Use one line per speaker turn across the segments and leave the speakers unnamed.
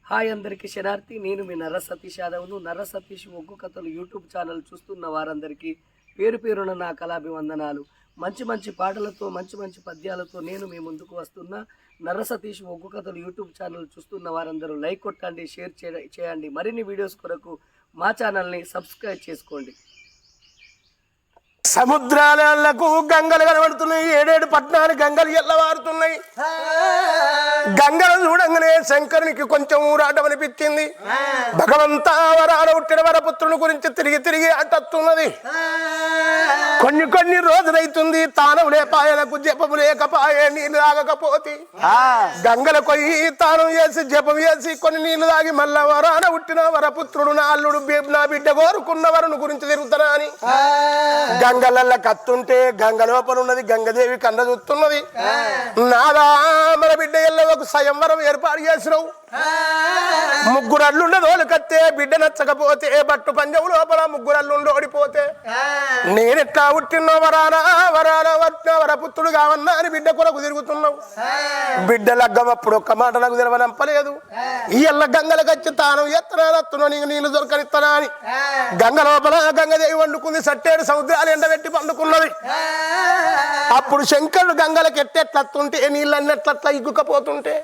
Hi అందరికీ శనార్థి. నేను మీ నర్ర సతీష్ యాదవ్ను. నర్ర సతీష్ ఒగ్గు కథలు యూట్యూబ్ ఛానల్ చూస్తున్న వారందరికీ పేరు పేరున నా కళాభివందనాలు. మంచి మంచి పాటలతో మంచి మంచి పద్యాలతో నేను మీ ముందుకు వస్తున్నా. నర్ర సతీష్ ఒగ్గు కథలు యూట్యూబ్ ఛానల్ చూస్తున్న వారందరూ లైక్ కొట్టండి, షేర్ చేయండి. మరిన్ని వీడియోస్ కొరకు మా ఛానల్ని సబ్స్క్రైబ్ చేసుకోండి.
సముద్రాలకు గంగలు కనబడుతున్నాయి. 7 పట్టణాలు గంగలు ఎల్లవారుతున్నాయి. గంగలు చూడంగానే శంకరునికి కొంచెం ఊరాటం అనిపించింది. భగవంతా వరాల పుట్టిన వరపుత్రుని గురించి తిరిగి తిరిగి అటత్తున్నది. కొన్ని రోజులైతుంది తానం లేపాయలకు జపము లేకపాయే, నీళ్ళు తాగకపోతే గంగల కొయ్యి తానం చేసి జపం చేసి కొన్ని నీళ్లు తాగి మళ్ళా వరాన పుట్టిన వరపుత్రుడు నా అల్లుడు నా బిడ్డ కోరుకున్న వరుని గురించి తిరుగుతానా అని గంగలల్ల కత్తుంటే గంగ లోపల ఉన్నది గంగదేవి కన్న చూస్తున్నది. నాదా మన బిడ్డ ఎల్ల ఒక స్వయంవరం ఏర్పాటు చేసినావు. 3 అల్లుండదోలు కత్తే బిడ్డ నచ్చకపోతే బట్టు పంజం లోపల 3 అల్లుండి ఓడిపోతే నేనెట్లా పుట్టినో వరాన వరపుత్రుడు కావన్నా అని బిడ్డ కొరకు తిరుగుతున్నావు. బిడ్డ లగ్గం అప్పుడు ఒక్క మాట నాకు తెలవనంపలేదు. ఈ ఎల్ల గంగలకు వచ్చి తాను ఎత్తనా నీకు నీళ్లు దొరకనిత్తనా అని గంగ లోపల గంగదేవి వండుకుంది. 7 సముద్రాలు ఎండబెట్టి పండుకున్నది. అప్పుడు శంకరుడు గంగలకు ఎట్టెట్లత్తుంటే నీళ్ళన్నెట్లట్లా ఇగ్గుకపోతుంటే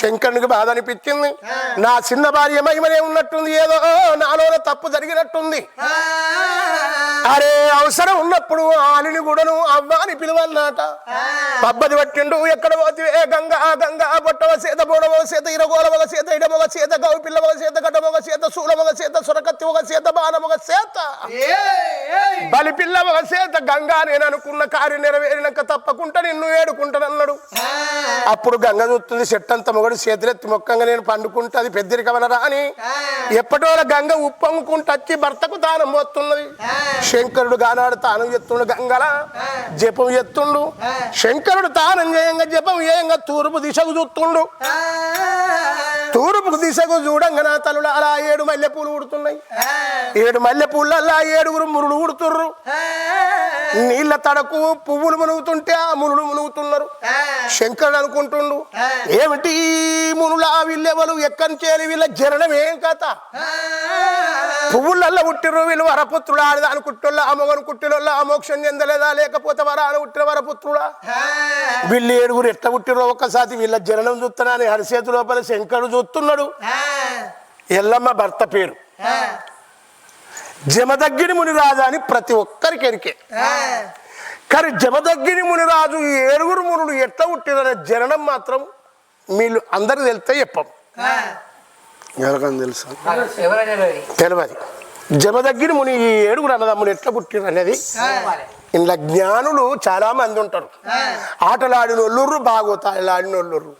శంకరునికి బాధ అనిపించింది. నా చిన్న భార్య మహిమనే ఉన్నట్టుంది, ఏదో నాలో తప్పు జరిగినట్టుంది. అరే అవసరం ఉన్నప్పుడు ఆలిని కూడాను అవ్వ అని పిలువన్నట. పబ్బది పట్టిండు. ఎక్కడ పోతే గంగా గంగా బొట్టవ చేత బోడవ చేత ఇరగోలవ చేత ఇడమొగ చేత గౌ పిల్లవ చేత గడ్డమొగ చేత సూలమొగ చేత సురకత్తి ఒక చేత బాణమొగ చేత బలి పిల్లవ చేత గంగా నేను అనుకున్న కార్యం నెరవేరినాక తప్పకుండా నిన్ను ఏడుకుంటానన్నాడు. అప్పుడు గంగ చూస్తుంది. చెట్టంత మొగడు చేతులెత్తి మొక్కంగా నేను పండుకుంటే అది పెద్దరికమనరా అని ఎప్పటివల్ల గంగ ఉప్పొంగుకుంటచ్చి భర్తకు దానం పోతున్నది. శంకరుడు గానాడు తానం చేస్తుండు. గంగల జపం చేస్తుండు. శంకరుడు తానం చేయంగా జపం చేయంగా తూర్పు దిశకు చూస్తుండు. తూర్పు దిశకు చూడంగా నా తల్లుడు అలా 7 మల్లెపూలు ఉడుతున్నాయి. 7 మల్లెపూలల్లా 7 మురులు ఉడుతుర్రు. నీళ్ళ తడకు పువ్వులు మునుగుతుంటే ఆ మునులు మునుగుతున్నారు. శంకరుడు అనుకుంటుండు, ఏమిటి మునులా వీళ్ళెవరు ఎక్కడి చేరి వీళ్ళ జరణం ఏం కథ? పువ్వులల్లో పుట్టిర్రు వీళ్ళు వరపుత్రుడు. ఆడదాని కుట్టోళ్ళ అమ్మగను కుట్టిలోళ్ళ అమోక్షం చెందలేదా? లేకపోతే వరాన పుట్టిన వరపుత్రుడా? వీళ్ళు 7 ఎట్లా పుట్టిర్రో ఒక్కసారి వీళ్ళ జరణం చూస్తున్నా అని హరిసేతు లోపల శంకరుడు చూస్తున్నాడు. ఎల్లమ్మ భర్త పేరు జమదగ్గిని మునిరాజు అని ప్రతి ఒక్కరికి ఎరికే. కానీ జమదగ్గిని మునిరాజు 7 మునులు ఎట్లా పుట్టిరనే జననం మాత్రం మీరు అందరికి తెలితే చెప్పం. ఎవరికైనా తెలుసు? తెలియదు. జమదగ్గిని ముని 7 అన్నదమ్ములు ఎట్లా పుట్టిరు అనేది ఇంట్లో జ్ఞానులు చాలా మంది ఉంటారు. ఆటలాడినోళ్ళుర్రు, భాగవతాలాడినోళ్ళుర్రు.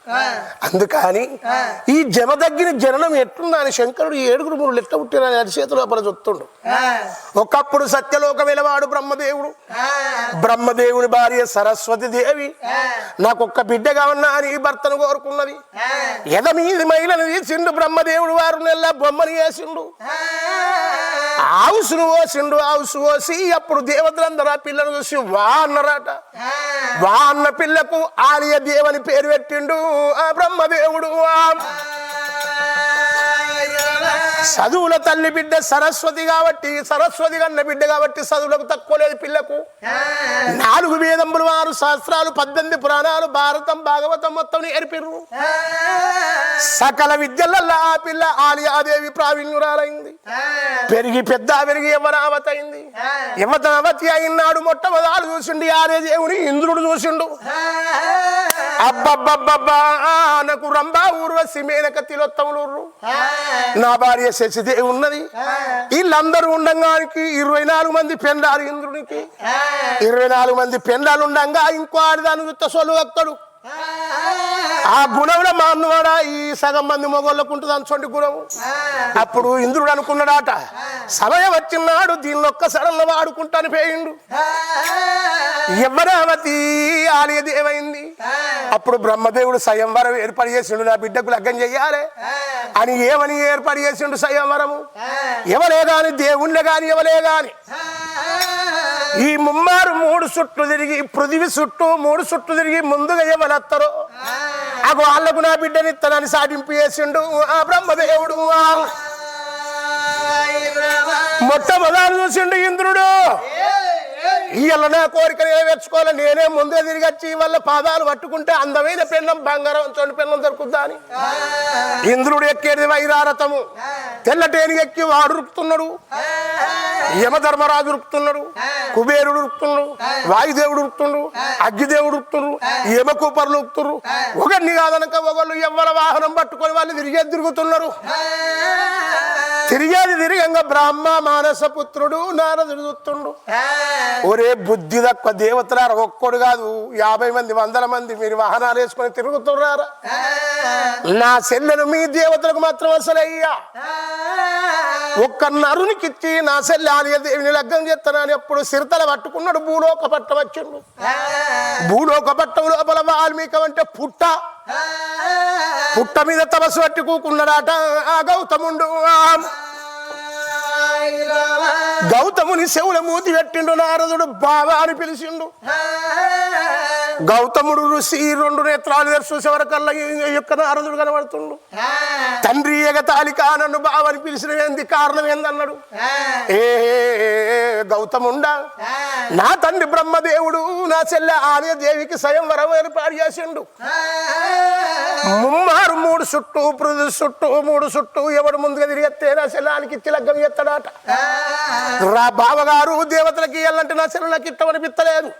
అందుకని ఈ జమదగ్గిని జననం ఎట్లుందా అని శంకరుడు 7 మునులు ఎట్లా పుట్టిరని అరిచేతు లోపల చూస్తుండు. ఒకప్పుడు సత్యలోక వెలవాడు బ్రహ్మదేవుడు. బ్రహ్మదేవుని భార్య సరస్వతి దేవి నాకొక్క బిడ్డ కావన్నా అని భర్తను కోరుకున్నది. ఎదమీది మహిళను తీసిండు బ్రహ్మదేవుడు. 6 నెలల బొమ్మని వేసిండు. ఆవుసును పోసిండు. ఆవుసు పోసి అప్పుడు దేవతలందరూ ఆ పిల్లను చూసి వా అన్నారట. వా అన్న పిల్లకు ఆలియ దేవని పేరు పెట్టిండు ఆ బ్రహ్మదేవుడు. చదువుల తల్లి బిడ్డ సరస్వతి కాబట్టి, సరస్వతి కన్న బిడ్డ కాబట్టి చదువులకు తక్కువ లేదు పిల్లకు. 4 వేదములు 6 శాస్త్రాలు 18 పురాణాలు భారతం భాగవతం మొత్తం నేర్పిర్రు. సకల విద్యలలో ఆ పిల్ల ఆలియాదేవి ప్రావీణ్యురాలైంది. పెరిగి యవ్వనావతి అయింది. యవ్వనావతి అయినాడు మొట్టమొదలు చూసిండు ఆర్యదేవుని ఇంద్రుడు చూసిండు. అబ్బబ్బబ్బబ్బా నాకు రంభా ఊర్వశి మేనక తిలోత్తములు నా భార్య శశిదేవి ఉన్నది. వీళ్ళందరూ ఉండగానికి 24 మంది పెండాలు ఇంద్రునికి. 24 మంది పెండాలు ఉండగా ఇంకో ఆడదాని యుద్ధ సోలు వస్తాడు. ఆ గుణంలో మా అన్నవాడా ఈ సగం మంది మొగోళ్ళకు ఉంటుంది అనుకోండి గుణం. అప్పుడు ఇంద్రుడు అనుకున్నాడాట, సమయం వచ్చినాడు దీన్ని ఒక్కసారి వాడుకుంటాను పోయిండు. యవ్వనావతి ఆలయదేవైంది. అప్పుడు బ్రహ్మదేవుడు స్వయంవరం ఏర్పాటు చేసిండు. నా బిడ్డకు లగ్గం చెయ్యాలి అని ఏమని ఏర్పాటు చేసిండు స్వయంవరము. ఎవలే గాని దేవుళ్ళే గాని ఎవలే గాని ఈ ముమ్మారు 3 చుట్లు తిరిగి పృథివి చుట్టూ 3 చుట్లు తిరిగి ముందుగా ఎవలెత్తారో అగో వాళ్ళకు నా బిడ్డనిత్తనని సాటింపు చేసిండు ఆ బ్రహ్మదేవుడు. మొట్టమొదలు చూసిండు ఇంద్రుడు. ఇవాళ నా కోరిక నెరవేర్చుకోవాలి, నేనే ముందే తిరిగి వచ్చి వాళ్ళ పాదాలు పట్టుకుంటే అందమైన పెళ్ళం బంగారం చోటు పెళ్ళం దొరుకుద్దా అని ఇంద్రుడు ఎక్కేది వైరారథము. తెల్లటేని ఎక్కి వాడు రుక్కుతున్నాడు, యమధర్మరాజు రుక్కుతున్నాడు, కుబేరుడు రుక్కుతున్నాడు, వాయుదేవుడు రుక్కుతున్నాడు, అగ్గిదేవుడు రుక్కుతున్నాడు, యమకూపర్లు రుక్కుతున్నారు. ఒకరిని కాదనక ఒకళ్ళు ఎవ్వల వాహనం పట్టుకొని వాళ్ళు తిరుగుతున్నారు. తిరిగంగా బ్రహ్మ మానస పుత్రుడు నారదుడు చూస్తుండు. ఒరే బుద్ధి తక్కువ దేవతలారా, ఒక్కడు కాదు 50 మంది 100 మంది మీరు వాహనాలు వేసుకొని తిరుగుతున్నారా? నా చెల్లెను మీ దేవతలకు మాత్రం అసలయ్యా. ఒక్క నరునికిచ్చి నా చెల్లె ఆలయదేవిని లగ్గం చేస్తానని ఎప్పుడు సిరతల పట్టుకున్నాడు. భూలోక పట్టం వచ్చిండు. భూలోక పట్టం లోపల వాల్మీకం అంటే పుట్ట మీద తపస్సు పట్టి కూకున్నాడట ఆ గౌతముండు. గౌతముని శవుల మూతి పెట్టిండు. నారదుడు బాబా అని పిలిచిండు. గౌతముడు ఋషి 2 నేత్రాలు చూసేవరకల్లా యొక్క నారదుడు కనబడుతుండు. తండ్రి ఎగతాళిక నన్ను బావ అని పిలిచిన ఏంది కారణం ఏందన్నాడు. ఏ గౌతముండా, నా తండ్రి బ్రహ్మదేవుడు నా చెల్లె ఆలయదేవికి స్వయంవరం ఏర్పాటు చేసిండు. 3 చుట్టూ 3 చుట్టూ ఎవడు ముందుగా తిరిగేస్తే నా చెల్లెనికి ఇచ్చి లగ్గం చేస్తాడట. రా బావగారు దేవతలకి ఇయ్యాలంటే నా చెల్లె నాకు ఇష్టం అనిపిస్తలేదు.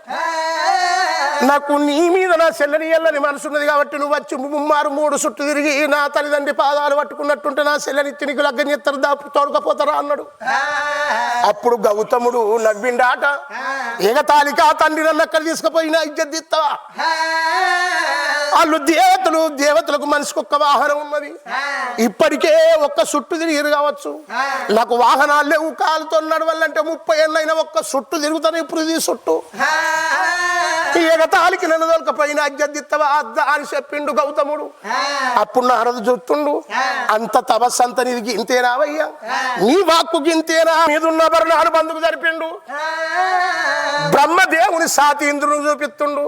నాకు నీ మీద నా చెల్లెని ఇయ్యాలని మనసున్నది కాబట్టి నువ్వు వచ్చి 3 చుట్టూ తిరిగి నా తల్లిదండ్రి పాదాలు పట్టుకున్నట్టుంటే నా చెల్లెని ఇచ్చి నీకు లగ్గం చేస్తారు తోడుకపోతారా అన్నాడు. అప్పుడు గౌతముడు నవ్విండాట. ఎగతాళిక తండ్రి నన్ను అక్కడ తీసుకుపోయినా ఇజ్జత్ ఇస్తావా? వాళ్ళు దేవతలకు మనిషికి ఒక్క వాహనం ఉన్నది. ఇప్పటికే ఒక్క చుట్టు తిరిగి కావచ్చు. నాకు వాహనాలు లేవు, కాలుతో నడవాలంటే 30 ఏళ్ళైనా ఒక్క చుట్టు తిరుగుతాను. ఇప్పుడు ఇది చుట్టు ఎగతాళికి నన్ను దొరకపోయినా అజ్జద్దిత్తవా అద్దా అని చెప్పిండు గౌతముడు. అప్పుడు నారదు చూస్తుండు. అంత తపస్సు అంత నీది ఇంతేనావయ్యా? నీ వాక్కు గింతేనా? మీదున్న భరణాలు బంధుకు జరిపిండు. బ్రహ్మదేవుని సాతి ఇంద్రుని చూపిస్తుండు.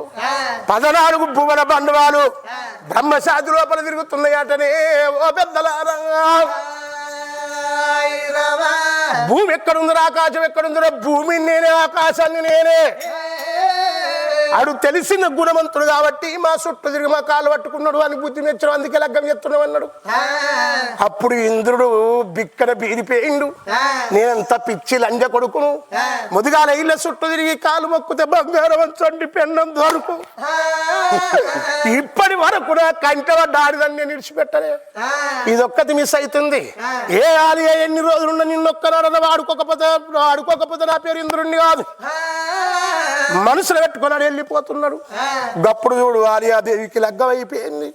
14 భువన బంధువాలు బ్రహ్మశాది లోపల తిరుగుతున్నాయటనే. ఓ పెద్దలారా, భూమి ఎక్కడుందిరా, ఆకాశం ఎక్కడుందిరా? భూమిని నేనే, ఆకాశాన్ని నేనే. ఆడు తెలిసిన గుణవంతుడు కాబట్టి మా చుట్టూ తిరిగి మా కాళ్ళు పట్టుకున్నాడు అని బుద్ధి మెచ్చడం, అందుకే లగ్గం చెప్తున్నావు అన్నాడు. అప్పుడు ఇంద్రుడు బిక్కన బీరిపోయిండు. నేనంత పిచ్చి లంజ కొడుకును, ముదిగాల ఇళ్ళ చుట్టూ తిరిగి కాలు మొక్కుతే బంగారం చండి పెన్నం దొరుకు. ఇప్పటి వరకు నా కంటపడ్డ ఆడిదాన్ని నేను విడిచిపెట్టలే. ఇదొక్కటి మిస్ అవుతుంది. ఏ ఆలయ ఎన్ని రోజులున్నా నిన్నొక్కనాడన్నా వాడుకోకపోతే నా పేరు ఇంద్రుడిని కాదు. మనసులో పెట్టుకున్నాడు, వెళ్ళిపోతున్నాడు. గప్పుడు చూడు ఆర్యాదేవికి లగ్గమైపోయింది.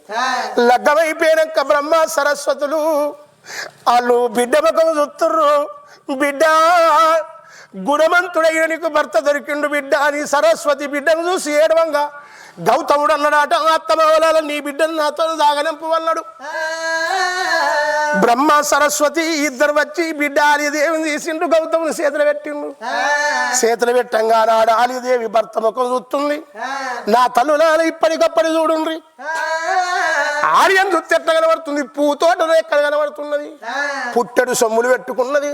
లగ్గమైపోయాక బ్రహ్మ సరస్వతులు వాళ్ళు బిడ్డ ముఖం చూస్తుర్రు. బిడ్డ గుణవంతుడైన నీకు భర్త దొరికిండు బిడ్డ అని సరస్వతి బిడ్డను చూసి ఏడవంగా గౌతముడు అన్నాడట, అత్తమావలాల నీ బిడ్డను నాతో దాగనంపు అన్నాడు. బ్రహ్మ సరస్వతి ఇద్దరు వచ్చి బిడ్డ ఆలిదేవిని తీసిండు. గౌతముని చేతులు పెట్టిండు. చేతులు పెట్టంగా నాడు ఆలిదేవి భర్త ముఖం చూస్తుంది. నా తల్లులాల ఇప్పటికప్పటి చూడండి. ఆర్యం చూస్తే ఎట్లా కనబడుతుంది? పూతోట ఎక్కడ కనబడుతున్నది? పుట్టెడు సొమ్ములు పెట్టుకున్నది,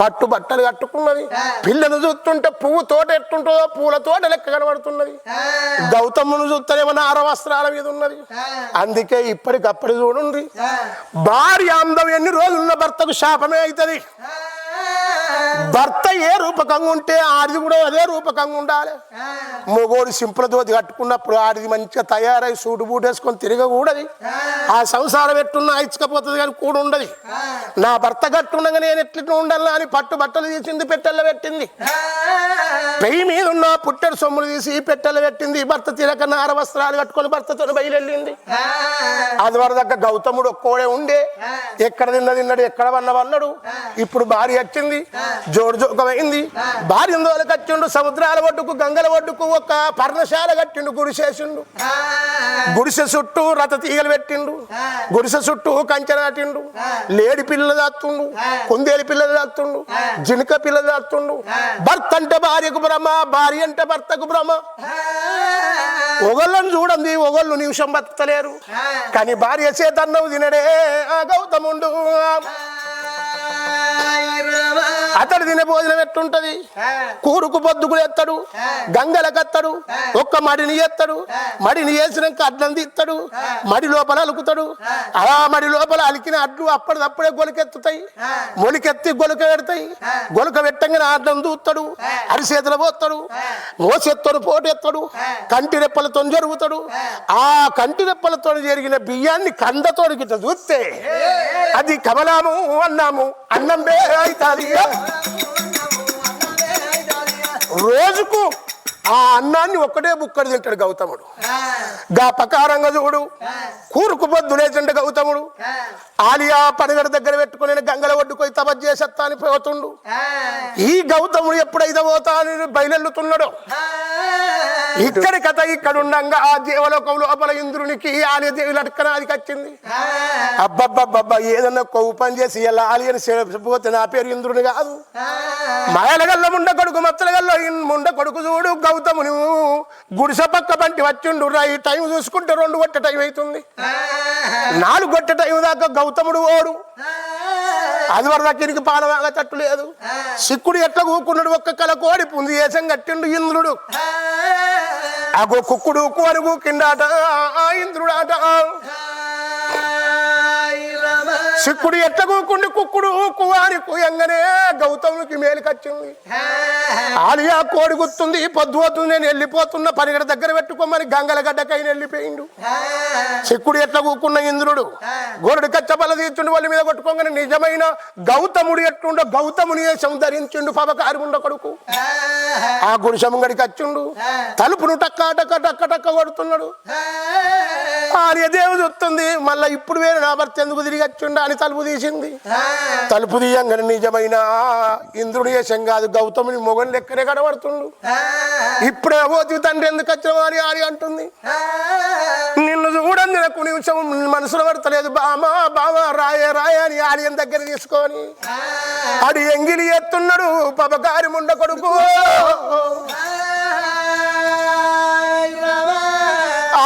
పట్టు బట్టలు కట్టుకున్నది. పిల్లను చూస్తుంటే పువ్వు తోట ఎట్టుంటుందో పూల తోట లెక్క కనబడుతున్నది. గౌతమును చూస్తేనేమో నార వస్త్రాల మీద ఉన్నది. అందుకే ఇప్పటికప్పుడు చూడండి, భార్య అందం ఎన్ని రోజులున్న భర్తకు శాపమే అవుతుంది. భర్త ఏ రూపకంగా ఉంటే ఆడిది కూడా అదే రూపకంగా ఉండాలి. మొగోడు సింపుల్ దోతి కట్టుకున్నప్పుడు ఆడిది మంచిగా తయారై సూటు బూట్ వేసుకొని తిరగకూడదు. ఆ సంసారం ఎట్టున్నా ఇచ్చకపోతుంది కానీ కూడా ఉండదు. నా భర్త కట్టుండగా నేను ఎట్లా ఉండాలి అని పట్టు బట్టలు తీసింది, పెట్టెల్లో పెట్టింది. పెయ్యి మీద ఉన్న పుట్టెడు సొమ్ములు తీసి పెట్టెల్లో పెట్టింది. భర్త తిరగ నార వస్త్రాలు కట్టుకొని భర్తతో బయలుదేరింది. అది వరకు దగ్గర గౌతముడు ఒక్కోడే ఉండే, ఎక్కడ తిన్నది తిన్నాడు, ఎక్కడ వన్నవన్నాడు. ఇప్పుడు భార్య వచ్చింది. జోడు జోకమైంది. భార్య కట్టిండు సముద్రాల ఒడ్డుకు గంగల ఒడ్డుకు ఒక పర్ణశాల కట్టిండు, గుడిసేసిండు. గుడిసె చుట్టూ రథ తీగలు పెట్టిండు, గుడిసె చుట్టూ కంచె నాటిండు. లేడి పిల్లలు దాస్తుండు, కుందేలు పిల్లలు దాస్తుండు, జినక పిల్లలు దాస్తుండు. భర్త అంటే భార్యకు భ్రమ, భార్య అంటే భర్తకు భ్రమ. ఒకళ్ళని చూడండి, ఒకళ్ళు నిమిషం బతకలేరు. కానీ భార్య చేతన్నవు తినడే ఆ గౌతముండు. అతడు తినే భోజనం ఎట్టుంటది? కూరుకు పొద్దుకు ఎత్తాడు, గంగలకు ఎత్తాడు, ఒక్క మడిని ఎత్తాడు. మడిని వేసినాక అడ్డం తీస్తాడు, మడి లోపల అలుకుతాడు. ఆ మడి లోపల అలికిన అడ్లు అప్పటిదప్పుడే గొలకెత్తుతాయి. మొలికెత్తి గొలక పెడతాయి. గొలక పెట్టంగానే అడ్డం దూస్తాడు, అరిచేతులు పోతాడు, మోసెత్తోడు పోటెత్తాడు, కంటి రెప్పలతో జరుగుతాడు. ఆ కంటి రెప్పలతో జరిగిన బియ్యాన్ని కందతోడికి చూస్తే అది కమలాము అన్నాము, అన్నం బే అవుతుంది. రోజుకు ఆ అన్నాన్ని ఒక్కటే బుక్కడు తింటాడు గౌతముడు. గా ప్రకారంగా చూడు, కూరుకు పొద్దు లేచంటే గౌతముడు ఆలియా పనిగడ దగ్గర పెట్టుకుని గంగల ఒడ్డుకోయి తపస్సు చేసేస్తా అని పోతుండు. ఈ గౌతముడు ఎప్పుడైతే పోతా అని బయలుతున్నాడో ఇక్కడ కథ ఇక్కడ ఉండంగా ఆ దేవలోకం లోపల ఇంద్రునికి ఆలియ దేవి లట్కనాదికి వచ్చింది. అబ్బబ్బబ్బబ్బా ఏదన్నా కొవ్వు పని చేసి ఇలా ఆలియని పోతే నా పేరు ఇంద్రుని కాదు. మాయలగల్ల ముండ కొడుకు మచ్చలగల్ల ముండ కొడుకు చూడు గౌతముని గుడిసె పక్క పంటి వచ్చిండు. ఈ టైం చూసుకుంటే 2 గొట్ట టైం అవుతుంది. 4 గొట్ట టైం దాకా గౌతముడు ఓడు. అది వరకు దానికి పాలవాగా తట్టు లేదు. సిక్కుడు ఎట్లా కూకున్నాడు, ఒక్క కల కోడి పుంజి వేసం కట్టిండు ఇంద్రుడు. అగో కుక్కుడు కోరుగు కిండాట ఇంద్రుడాట. సిక్కుడు ఎట్లా కూకుండి కుక్కుడు కువారి కుయంగానే గౌతమునికి మేలుకొచ్చింది. ఆలియా కోడి గుర్తుంది, పొద్దు పోతుంది, నేను వెళ్ళిపోతున్న పనిగడ దగ్గర పెట్టుకోమని గంగల గడ్డకైన వెళ్ళిపోయిండు. సిక్కుడు ఎట్లా కూకున్న ఇంద్రుడు గోరుడు కచ్చబల్ల తీర్చుండు, వాళ్ళ మీద కొట్టుకోగానే నిజమైన గౌతముడు ఎట్లుండో గౌతముని వేషం ధరించిండు. పవకారి ఉండ కొడుకు ఆ గుడిసెముంగడికి వచ్చిండు. తలుపును టక్క టక్క టక్క టక్క కొడుతున్నాడు. ఆలియ దేవి చూస్తుంది, మళ్ళా ఇప్పుడు వేరే నా భర్త ఎందుకు తిరిగి వచ్చిండు అని తలుపు తీసింది. తలుపు తీయంగానే నిజమైన ఇంద్రుడి వేషం కాదు, గౌతముని మొగన్ లెక్కనే కనబడుతుండు. ఇప్పుడే పోతు తండ్రి ఎందుకు వచ్చిన అని ఆలి అంటుంది. నిన్ను చూడండి నాకు నిమిషం మనసులో పడతలేదు. బామా బామా రాయ రాయ అని ఆలయం దగ్గర తీసుకొని అడి ఎంగిలి ఎత్తున్నాడు పబకారి ముండ కొడుకు.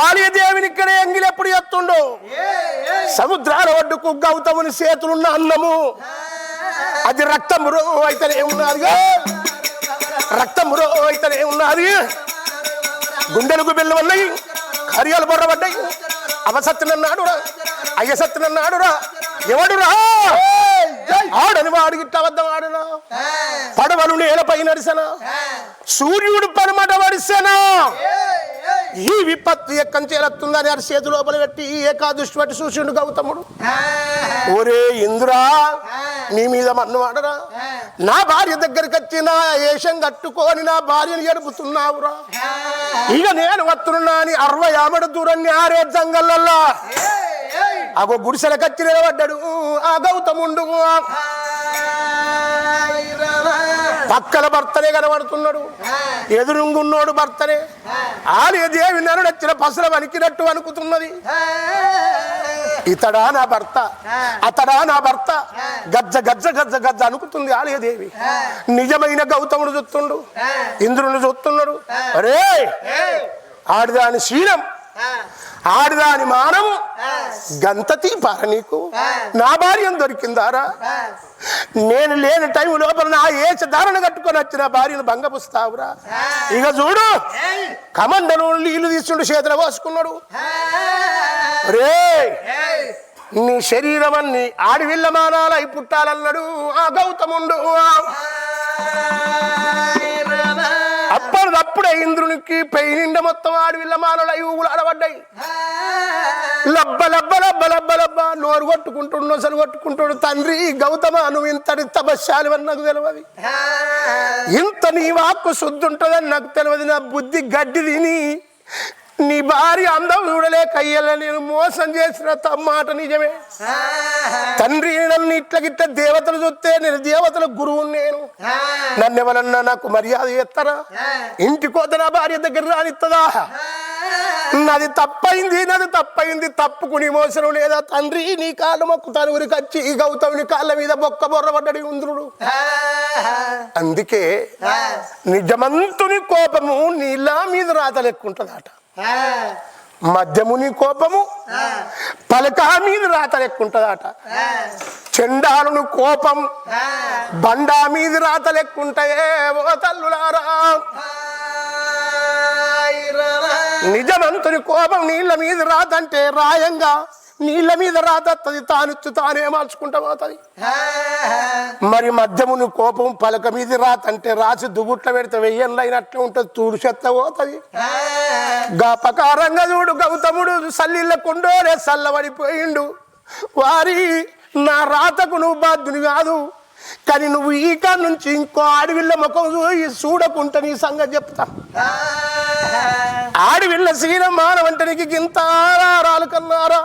ఆలయ దేవిని ఇక్కడ ఎంగిలి ఎప్పుడు ఎత్తుండో సముద్రాల ఒడ్డుకు గౌతముని చేతులున్న అన్నము అది రక్తమురో అయితేనే ఉన్నది, రక్తమురో అయితేనే ఉన్నది. గుండెలకు బిల్లు ఉన్నాయి, కార్యాలు బొర్రబడ్డాయి. అవసత్తునన్నాడురా, అయ్యసత్తునన్నాడురా, ఎవడురా ఆడని వాడు గిట్ట వద్ద వాడునా, పడవలు నేలపై నడిసనా, సూర్యుడు పరమట వడిసెనా. ఈ విపత్తు ఎక్కం చేరుతుందని అరి చేతి లోపల పెట్టి ఏకాదృష్టి పట్టి చూసిండు గౌతముడు. ఒరే ఇంద్రా, నీ మీద మన్ను వాడరా, నా భార్య దగ్గరికి వచ్చి నా వేషం కట్టుకొని నా భార్యను గడుపుతున్నావురా. ఇక నేను వస్తున్నా అని 60 ఆమడ దూరాన్ని ఆరే జంగల్లల్లా అగో గుడిసెల కచ్చి నిలబడ్డాడు ఆ గౌతముండు. పక్కల భర్తనే కనబడుతున్నాడు, ఎదురుగున్నోడు భర్తనే. ఆలియ దేవి నరుడొచ్చిన పసల వణికినట్టు అనుకుతున్నది. ఇతడా నా భర్త, అతడా నా భర్త, గజ్జ గజ్జ గజ్జ గజ్జ అనుకుతుంది ఆలియ దేవి. నిజమైన గౌతముడు చూస్తుండు, ఇంద్రుని చూస్తున్నాడు. అరే ఆడిదాని శీలం, ఆడిదాని మానము గంతతి పార నీకు. నా భార్యను దొరికిందారా? నేను లేని టైం లోపల నా ఏచ ధారణ కట్టుకొని వచ్చిన భార్యను భంగపుస్తావురా. ఇక చూడు కమండను నీళ్లు తీసుకుంటూ చేతులు పోసుకున్నాడు. రే నీ శరీరం అన్ని ఆడివిల్ల మానాలై పుట్టాలన్నాడు ఆ గౌతముండు. అప్పటిదప్పుడే ఇంద్రునికి పెయి నిండ మొత్తం ఆడివిల్ల మానలు ఊగులు ఆడబడ్డాయి. లబ్బ లబ్బ లబ్బ లబ్బ లబ్బ నోరు కొట్టుకుంటుడు, నొసలు కొట్టుకుంటుడు. తండ్రి గౌతమ, నువ్వు ఇంతటి తపస్యాలు అని నాకు తెలియదు, ఇంత నీ వాక్కు శుద్ధి ఉంటుందని నాకు తెలియదు. నా బుద్ధి గడ్డి తిని నీ భార్య అందం చూడలేక అయ్యల నేను మోసం చేసిన మాట నిజమే. తండ్రి నన్ను ఇట్లా దేవతలు చూస్తే నేను దేవతల గురువు నేను నన్ను ఎవరన్నా నాకు మర్యాద చేస్తారా ఇంటికోత నా భార్య దగ్గర రానిస్తుందా నాది తప్పైంది తప్పుకుని మోసరం లేదా తండ్రి నీ కాళ్ళు మొక్కుతాను ఊరికి వచ్చి ఈ గౌతముని కాళ్ళ మీద బొక్క బొర్రబడ్డాడు ఇంద్రుడు అందుకే నిజమంతుని కోపము నీళ్ళ మీద రాత లెక్కుంటుందట మధ్యముని కోపము పలక మీద రాత లెక్కుంటుందట చెండాలుని కోపం బండా మీద రాత లెక్కుంటాయే ఓ తల్లులారా నిజమంతుని కోపం నీళ్ళ మీద రాతంటే రాయంగా నీళ్ళ మీద రాతది తానే మార్చుకుంటా పోతుంది మరి మధ్యముని కోపం పలక మీద రాతంటే రాసి దుగుట్ల పెడితే వెయ్యంలో అయినట్లే ఉంటుంది తూడు చెత్త పోతుంది గా ప్రకారంగా చూడు గౌతముడు సల్లిళ్ళ కొండోలే చల్లబడిపోయిండు వారి నా రాతకు నువ్వు బాధ్యుని కాదు కానీ నువ్వు ఈ కాడ నుంచి ఇంకో ఆడవిళ్ళ ముఖం చూడకుంటే నీ సంగతి చెప్తా ఆడవిళ్ళ సీన మానవంటే నీకు గింత ఆరాలు కన్నారా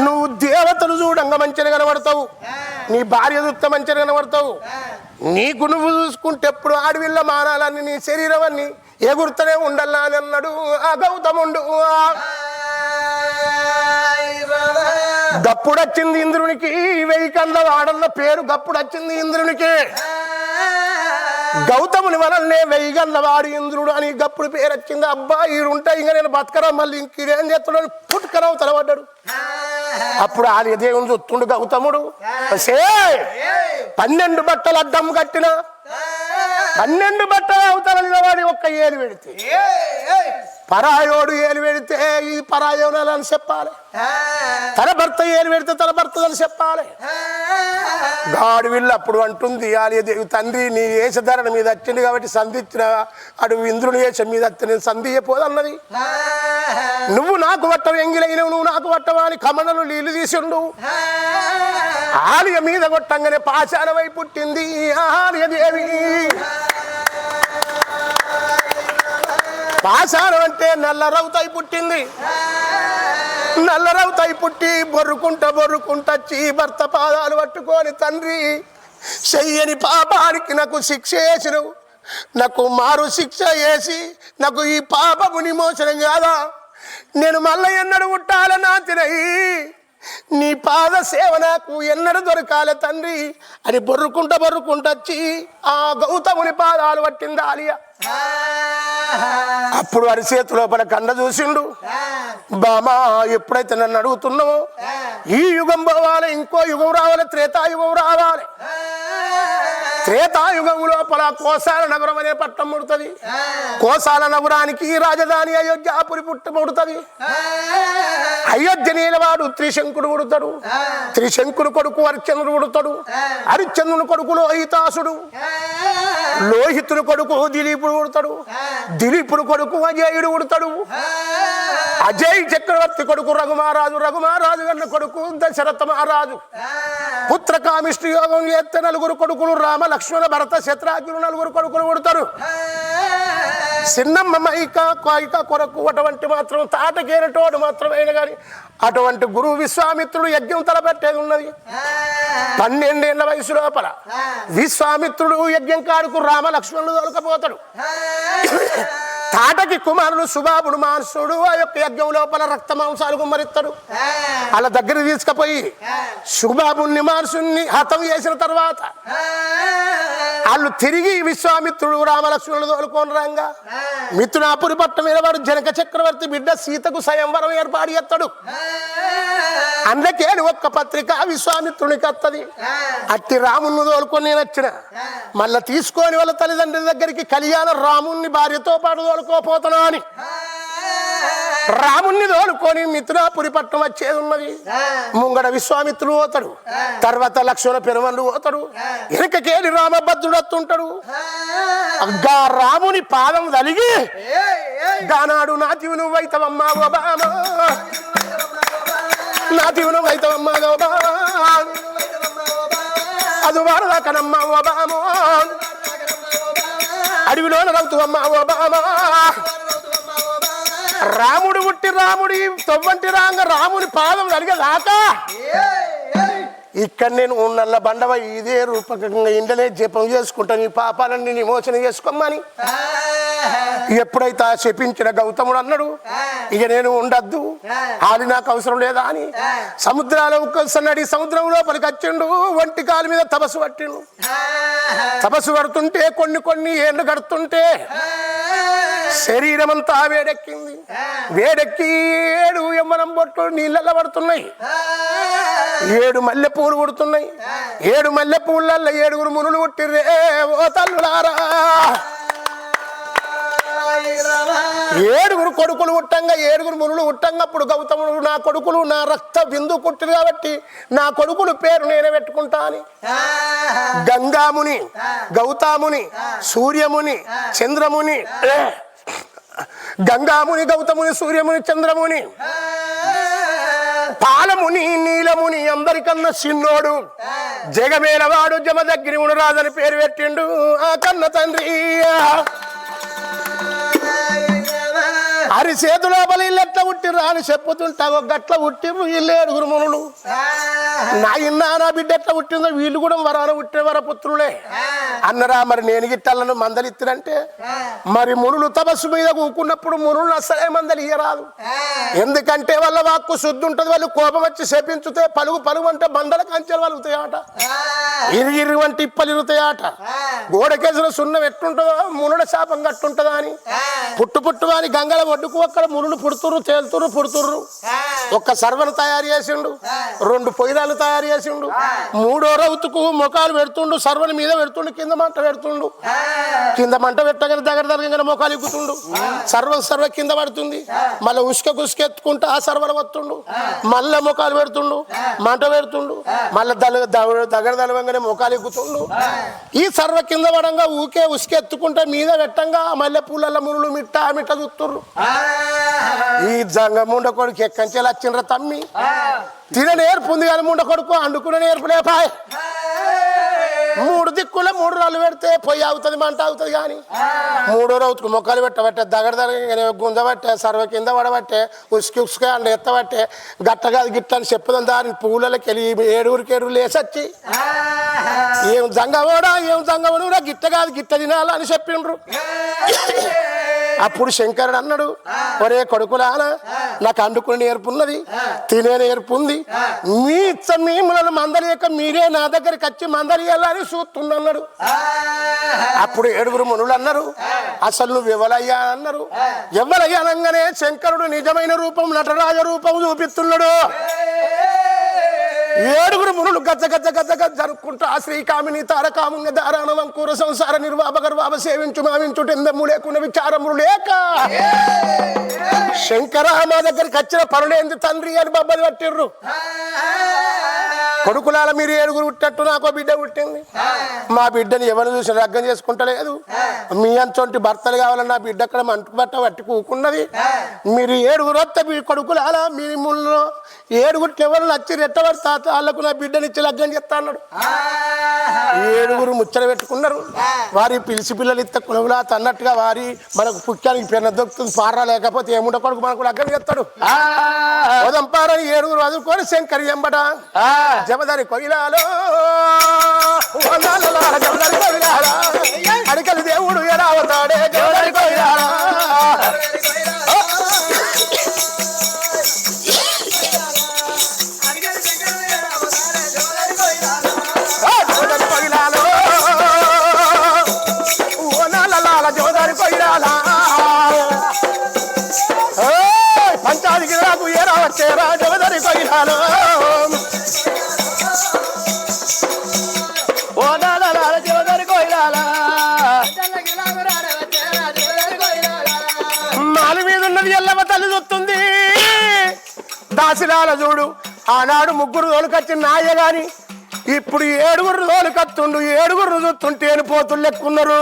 నువ్వు దేవతలు చూడంగా మంచిగా కనబడతావు నీ భార్య చూస్తే మంచిగా కనబడతావు నీకు నువ్వు చూసుకుంటే ఎప్పుడు ఆడవిళ్ళ మానాలన్నీ నీ శరీరం అన్ని ఎగురుతూనే ఉండాలా అని అన్నాడు ఆ గౌతముండు గప్పుడొచ్చింది ఇంద్రునికి 1000 కండ్ల వాడన్న పేరు గప్పుడొచ్చింది ఇంద్రునికి గౌతముని వలనే 1000 కండ్ల వాడు ఇంద్రుడు అని గప్పుడు పేరు వచ్చింది అబ్బా ఈడుంటే ఇంకా నేను బతకరా మళ్ళీ ఇంకేం చేస్తున్నాడు పుట్టుకరావు తలబడ్డాడు అప్పుడు ఆలయ దేవుని చూస్తుండు గౌతముడు 12 బట్టలు అడ్డం కట్టిన 12 బట్టలు అవతల నిలబడి ఒక్క ఏలు పెడితే పరాయోడు ఏలు పెడితే ఇది పరాయోనాలని చెప్పాలి తన భర్త ఏలు పెడితే తన భర్తదని చెప్పాలి గాడు వీళ్ళు అప్పుడు అంటుంది ఆలయదేవి తండ్రి నీ వేషధారణ మీద వచ్చింది కాబట్టి సంధించిన అడుగు ఇంద్రుని వేషం మీద వచ్చి నేను సంధియపోదన్నది నువ్వు నాకు పట్టవు ఎంగిలైనవు నువ్వు నాకు పట్టవా అని కమనలు నీళ్లు తీసిండు ఆలయ మీద కొట్టంగానే పాశాలవై పుట్టింది ఆలయదేవి పాశారం అంటే నల్లరవుతాయి పుట్టింది నల్లరవుతాయి పుట్టి బొర్రుకుంటచ్చి భర్త పాదాలు పట్టుకొని తండ్రి చెయ్యని పాపానికి నాకు శిక్ష వేసినవు నాకు మారు శిక్ష వేసి నాకు ఈ పాపము నిమోచనం కాదా నేను మళ్ళీ ఎన్నడు పుట్టాలనా తినయి నీ పాద సేవ నాకు ఎన్నడు దొరకాలి తండ్రి అని బొర్రుకుంటచ్చి ఆ గౌతముని పాదాలు పట్టింది ఆలియా అప్పుడు వారి చేతి లోపల కండ చూసిండు బామా ఎప్పుడైతే నన్ను అడుగుతున్నావో ఈ యుగం పోవాలి ఇంకో యుగం రావాలి త్రేతాయుగం రావాలి త్రేతాయుగం లోపల కోసాల నగరం అనే పట్టం పుడుతుంది కోసాల నగరానికి రాజధాని అయోధ్యాపురి పుట్టుతుంది అయోధ్య నీలవాడు త్రిశంకుడు పుడతాడు త్రిశంకుడు కొడుకు హరిశ్చంద్రుడు పుడతాడు హరిశ్చంద్రుని కొడుకు లోహితాసుడు లోహితుని కొడుకు దిలీపుడు పుడతాడు దిలీపుడు కొడుకు అజయుడు పుడతాడు అజయ్ చక్రవర్తి కొడుకు రఘుమారాజు అన్న కొడుకు దశరథ మహారాజు పుత్రకామిష్టి యోగం చేస్తే 4 కొడుకులు రామ లక్ష్మణ భరత శత్రుఘ్నులు 4 కొడుకులు పుడతారు చిన్నమ్మ మైక కొరకు అటువంటి మాత్రం తాటకేనటోడు మాత్రమే కానీ అటువంటి గురువు విశ్వామిత్రుడు యజ్ఞం తలపెట్టేది ఉన్నది 12 ఏళ్ల వయసు లోపల విశ్వామిత్రుడు యజ్ఞం కాడుకు రామ లక్ష్మణులు దొరకపోతాడు తాటకి కుమారుడు సుబాబుడు మానసుడు ఆ యొక్క యజ్ఞం లోపల రక్త మాంసాలు గుమ్మరిస్తాడు అలా దగ్గర తీసుకుపోయి సుబాబుని మానసుని హతం చేసిన తర్వాత వాళ్ళు తిరిగి విశ్వామిత్రుడు రామలక్ష్మణులు తోలుకొని రంగా మిథునాపురి పట్టం మీద వాడు జనక చక్రవర్తి బిడ్డ సీతకు స్వయంవరం ఏర్పాటు చేస్తాడు అందుకే ఒక్క పత్రిక విశ్వామిత్రునికి వస్తుంది అట్టి రాముణ్ణి తోలుకొని నేను వచ్చిన మళ్ళా తీసుకొని వాళ్ళ తల్లిదండ్రుల దగ్గరికి కళ్యాణ రాముణ్ణి భార్యతో పాటు తోలుకోపోతున్నా అని రాముణ్ణి తోలుకొని మిథునాపురి పట్టణం వచ్చేది ఉన్నది ముంగడ విశ్వామిత్రుడు పోతాడు తర్వాత లక్ష్మణ పెరుమండు పోతాడు వెనకకేలి రామభద్రుడు వస్తుంటాడు రాముని పాదం తలిగి దానాడు నాతివి నువ్వైతవమ్మా బామ నాతివి నువ్వైతవమ్మా అది వారదాకనమ్మా బామ అడవిలో నవ్వుతావమ్మా బామ రాముడు పుట్టి రాముడి తొవ్వంటి రాంగ రాముని పాదం కలిగదాకా ఇక్కడ నేను నల్ల బండవ ఇదే రూపకంగా ఇండలే జపం చేసుకుంటాను ఈ పాపాలన్నీ విమోచన చేసుకోమని ఎప్పుడైతే శపించిన గౌతముడు అన్నాడు ఇక నేను ఉండద్దు ఆలి నాకు అవసరం లేదా అని సముద్రాలు సన్నడి సముద్రం లోపలికి వచ్చిండు ఒంటి కాలు మీద తపస్సు పట్టిండు తపస్సు పడుతుంటే కొన్ని ఏళ్ళు కడుతుంటే శరీరం అంతా వేడెక్కింది వేడెక్కి 7 యమ్మనం బొట్లు నీళ్ళల్లో పడుతున్నాయి 7 మల్లె పూలు పుడుతున్నాయి 7 మల్లె పూలల్లో 7 మునులు పుట్టిర్రే ఓ తల్లులారా 7 కొడుకులు పుట్టంగా 7 మునులు పుట్టంగా అప్పుడు గౌతముడు నా కొడుకులు నా రక్త బిందు పుట్టిరు కాబట్టి నా కొడుకులు పేరు నేనే పెట్టుకుంటా అని గంగాముని గౌతముని సూర్యముని చంద్రముని గంగాముని గౌతముని సూర్యముని చంద్రముని పాలముని నీలముని అందరికన్నా చిన్నోడు జగమేనవాడు జమదగ్నివుడు రాజని పేరు పెట్టిండు ఆ కన్న తండ్రి అరి చేతుల బలి ఎట్లా పుట్టిర్రు అని చెప్పుతుంటావు గట్ల పుట్టిర్రు వీళ్ళు 7 మునులు నా బిడ్డ ఎట్లా పుట్టిందో వీళ్ళు కూడా వరాన పుట్టిన వరపుత్రులే అన్నరా మరి నేను గిట్టలను మందలిత్తినంటే మరి మునులు తపస్సు మీద కూకున్నప్పుడు మునులు అసలే మందలి ఇయ్యరాదు ఎందుకంటే వాళ్ళ వాక్కు శుద్ధి ఉంటుంది వాళ్ళు కోపం వచ్చి శపించుతే పలుగు అంటే బండల కంచెలు వలుగుతాయట ఇరిగిరి వంటి ఇప్పలు ఇరుగుతాయట గోడకేసిన సున్నం ఎట్టుంటుందో మునుల శాపం కట్టుంటుందా అని పుట్టు అని గంగల ఒడ్డుకు అక్కడ మునులు పుడుతుర్రు ఒక్క సర్వను తయారు చేసిండు 2 పొయ్యిరాలు తయారు చేసిండు 3వ రౌతుకు మొఖాలు పెడుతుండు సర్వని మీద పెడుతుండు కింద మంట పెట్టగానే దగ్గర మొఖాలు ఎక్కుతుండు సర్వ కింద పడుతుంది మళ్ళీ ఉసుకెత్తుకుంటూ ఆ సర్వను వస్తుండు మళ్ళీ మొఖాలు పెడుతుండు మంట పెడుతుండు మళ్ళీ దగ్గర దళవంగానే మొఖాలు ఎక్కుతుండు ఈ సర్వ కింద పడంగా ఊకే ఉసుకెత్తుకుంటే మీద పెట్టంగా మల్లె పూల మునులు మిట్ట చూస్తుర్రు ఈ జంగ ముండ కొడుకు ఎక్కంచెలు వచ్చిండ్ర తమ్మి తిన నేర్పుంది కానీ ముండ కొడుకు అండుకునే నేర్పులే పాయ్ 3 దిక్కుల 3 రాళ్ళు పెడితే పొయ్యి అవుతుంది మంట అవుతుంది కానీ 3వ రౌతుకు మొక్కలు పెట్టబట్టే దగ్గర గుంజబట్టే సర్వ కింద పడబట్టే ఉసుక అండ ఎత్తబట్టే గట్ట కాదు గిట్ట అని చెప్పుదాం దాని పూలకి వెళ్ళి 7 లేసొచ్చి ఏం జంగవడా గిట్ట కాదు గిట్ట తినాలా అని చెప్పిండ్రు అప్పుడు శంకరుడు అన్నాడు ఒరే కొడుకులానా నాకు అండుకుని నేర్పున్నది తినే నేర్పుంది మీములను మందలియక మీరే నా దగ్గరికి వచ్చి మందలియాలని చూస్తున్నాడు అప్పుడు 7 మునులు అన్నారు అసలు నువ్వు ఎవలయ్యా అన్నారు ఎవలయ్యానంగానే శంకరుడు నిజమైన రూపం నటరాజ రూపం చూపిస్తున్నాడు 7 మునులు గజ్జ జరుపుకుంటూ ఆ శ్రీకామిని తారకాముంగ దారాణం కూర సంసార నిర్వాపగర్వాప సేవించు మావించు టెందము లేకుండా విచారములు లేక శంకర మా దగ్గరికి వచ్చిన పనులేంది తండ్రి అని బొబ్బలు పట్టిర్రు కొడుకులాల మీరు 7 పుట్టట్టు నాకు బిడ్డ పుట్టింది మా బిడ్డని ఎవరు చూసి రగ్గం చేసుకుంటలేదు మీ అంచొంటి భర్తలు కావాలని నా బిడ్డ అక్కడ మంటు బట్ట పట్టి కూకున్నది మీరు 7 వస్తే మీ కొడుకులాల మీ ముళ్ళు 7 ఎవరు నచ్చి రెట్టవారు తాత వాళ్ళకు నా బిడ్డనిచ్చి లగ్గం చేస్తా అన్నాడు 7 ముచ్చట పెట్టుకున్నారు వారి పిలిచి పిల్లలు ఇస్తే కులవులా అన్నట్టుగా వారి మనకు పుక్యానికి పెన్న దొక్కుతుంది పారా లేకపోతే ఏముండ కొడుకు మనకు లగ్గం చేస్తాడు ఉదంపారని 7 వదులుకొని శంకరి ఎంబట జమదారి కొయిలాలో అడికలు దేవుడు ఎడావతాడే జమదారి కొయిలాలా పంచాదికి నాకు ఏరా వచ్చేరా జమదారి కొయిలాలో మాలి మీద ఉన్నది ఎల్లమ్మ తల్లి చూస్తుంది దాసిరాల చూడు ఆనాడు 3 తోలుకొచ్చిన నాయ గాని ఇప్పుడు 7 తోలుకొత్తుండు 7 చూస్తుంటే పోతులు లెక్కున్నారు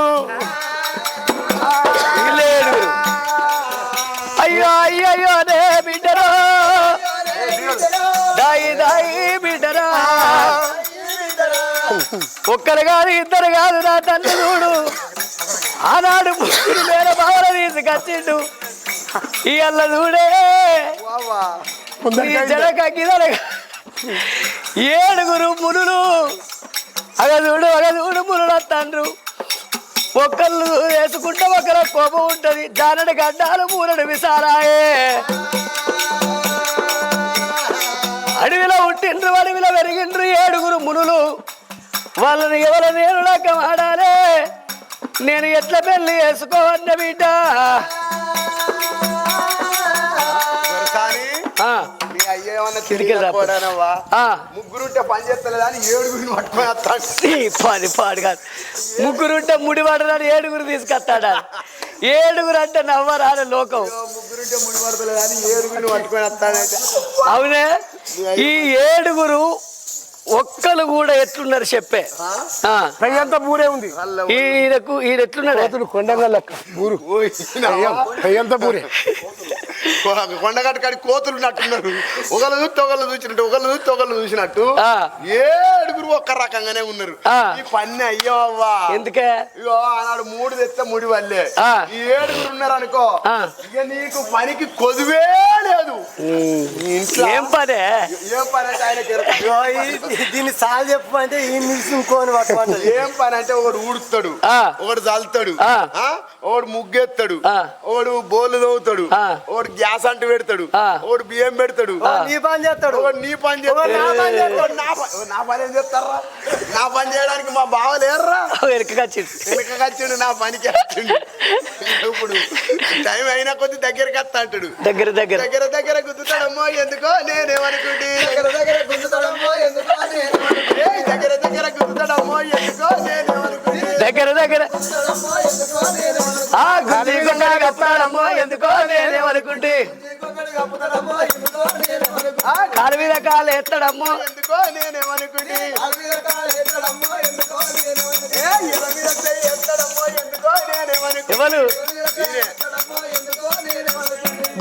అయ్యో నే బిడ్డరా బిడ్డరా ఒక్కరు కాదు 2 కాదు నా తల్లి చూడు ఆనాడు 3 బావల తీసుకొచ్చిండు ఇవాళ చూడే జడక గిదరగా
ఏడుగురు మునులు అగదూడు మునులు వస్తాండ్రు. ఒకళ్ళు వేసుకుంటే ఒకరు కోపం ఉంటది. జానడి గడ్డాలు మూరడు విసారాయే. అడవిలో ఉట్టిండ్రు అడవిలో పెరిగిండ్రు ఏడుగురు మునులు. వాళ్ళని ఎవరు నేను లగ్గం ఆడాలే, నేను ఎట్లా పెళ్లి వేసుకోవన్న బిడ్డ.
ముగ్గురుంటే పని చేస్తలేదని ఏడుగురిని పట్టుకొని వస్తాడు.
పాడు కాదు, ముగ్గురుంటే ముడి పడదని ఏడుగురు తీసుకొస్తాడా? ఏడుగురు అంటే నవ్వరాని లోకం.
ముగ్గురుంటే ముడి పడతలేదని ఏడుగురిని పట్టుకొని వస్తాడంటే
అవునే. ఈ ఏడుగురు ఒక్కరు కూడా ఎట్లున్నారు చెప్పే.
పయ్యంతా బూరే ఉంది.
ఈయన ఎట్లున్నాడు?
కొండంగా లెక్క బూరు పయ్యంతా బూరే. కొండగట్టు కాడి కోతులు నట్టున్నారు. ఒకళ్ళు చూస్తే ఒకళ్ళు చూసినట్టు, ఒకళ్ళు చూస్తే ఒకళ్ళు చూసినట్టు ఏడుగురు ఒక్క రకంగానే ఉన్నారు. ఈ పని అయ్యో అవ్వా
ఎందుకే?
ఇగో ఆనాడు 3 తెస్తే 3 వల్లే ఈ ఏడుగురు ఉన్నారు అనుకో, ఇక నీకు పనికి కొదువే లేదు.
ఏం పనే?
ఏం పని అంటే ఆయనకి దీన్ని సాల్ చెప్పు అంటే ఇంకోని ఏం పని అంటే ఒకడు ఊడుతాడు, ఒకడు చల్లుతాడు, ఒకడు ముగ్గెత్తాడు, ఒకడు బోలు తవ్వుతాడు, ఒకడు గ్యాస్ అంటూ పెడతాడు, ఒకడు బియ్యం పెడతాడు, నీ పని చేస్తాడు, నీ పని చేస్తాడు. నా పని ఏం చెప్తారా? నా పని చేయడానికి మా బావ లేర్రా. వెనకకొచ్చిండు నా పనికి వచ్చిండు. ఇప్పుడు టైం అయినా కొద్ది దగ్గరికి వస్తా అంటాడు. దగ్గర దగ్గర దగ్గర దగ్గర గుద్దుతాడమ్మో ఎందుకో నేనేమనుకుంటే, దగ్గర దగ్గర గుద్దుతాడమ్మో ఎందుకో దగ్గర దగ్గర గుద్దుతాడమ్మో ఎందుకో నేనేమనుకుంటే, దగ్గర దగ్గర కప్పాడమ్మో ఎందుకో నేనేమనుకుంటే, కాలు మీద కాలు ఎత్తడమ్మో ఎందుకో నేనేమనుకుంటే, ఎవరు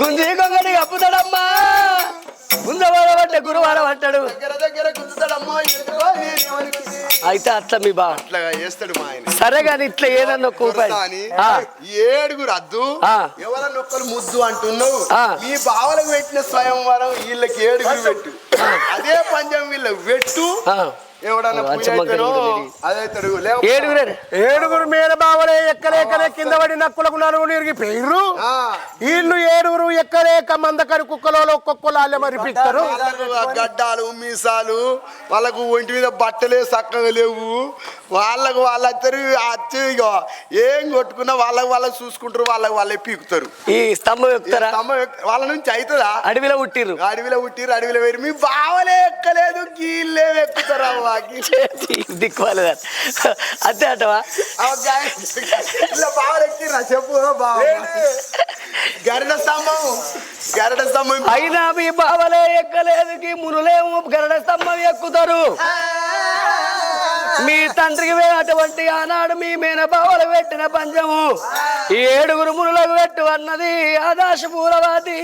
గుంజి కొంగడి కప్పుతాడమ్మా, గుంజవాడ గురువాడ పట్టాడు. అయితే అట్లా మీ బావ అట్లా చేస్తాడు మా ఆయన.
సరే గాని ఇట్లా ఏదన్నా
ఏడుగురు అద్దు ఎవరన్నా ఒక్కరు ముద్దు అంటున్నావు. మీ బావలకు పెట్టిన స్వయంవరం వీళ్ళకి ఏడుగురు పెట్టు, అదే పంజం వీళ్ళకి పెట్టు. ఏడుగురు మేన బావలే ఎక్కలేకలే కింద పడి నక్కులకు నలుగురు ఇరిగిపోయిర్రు. వీళ్ళు ఏడుగురు ఎక్కలేక మందకరి కుక్కలలో ఒక్కొక్కలు అల్లె మరిపిస్తారు. గడ్డాలు మీసాలు, వాళ్ళకు ఒంటి మీద బట్టలే చక్కగా లేవు. వాళ్ళకు వాళ్ళు వచ్చి ఏం కొట్టుకున్నా వాళ్ళకి చూసుకుంటారు, వాళ్ళే పీకుతారు.
ఈ స్తంభం ఎక్కుతారా?
వాళ్ళ నుంచి అవుతుందా?
అడవిలో ఉట్టిర్రు
అడవిలో వేరు. మీ బావలే ఎక్కలేదు, గీళ్ళే ఎక్కుతారా?
దిక్కువాలి అంతే అంటవా?
బావలెక్కిరా చెప్పు. గరుడ స్తంభం
అయినా మీ బావలే ఎక్కలేదు, మునులేమో గరుడ స్తంభం ఎక్కుతారు. మీ తండ్రికి అటువంటి ఆనాడు మీ మేన బావలు పెట్టిన పంచము ఈ ఏడుగురు మునులకు పెట్టు అన్నది ఆదాశ పూలవాది.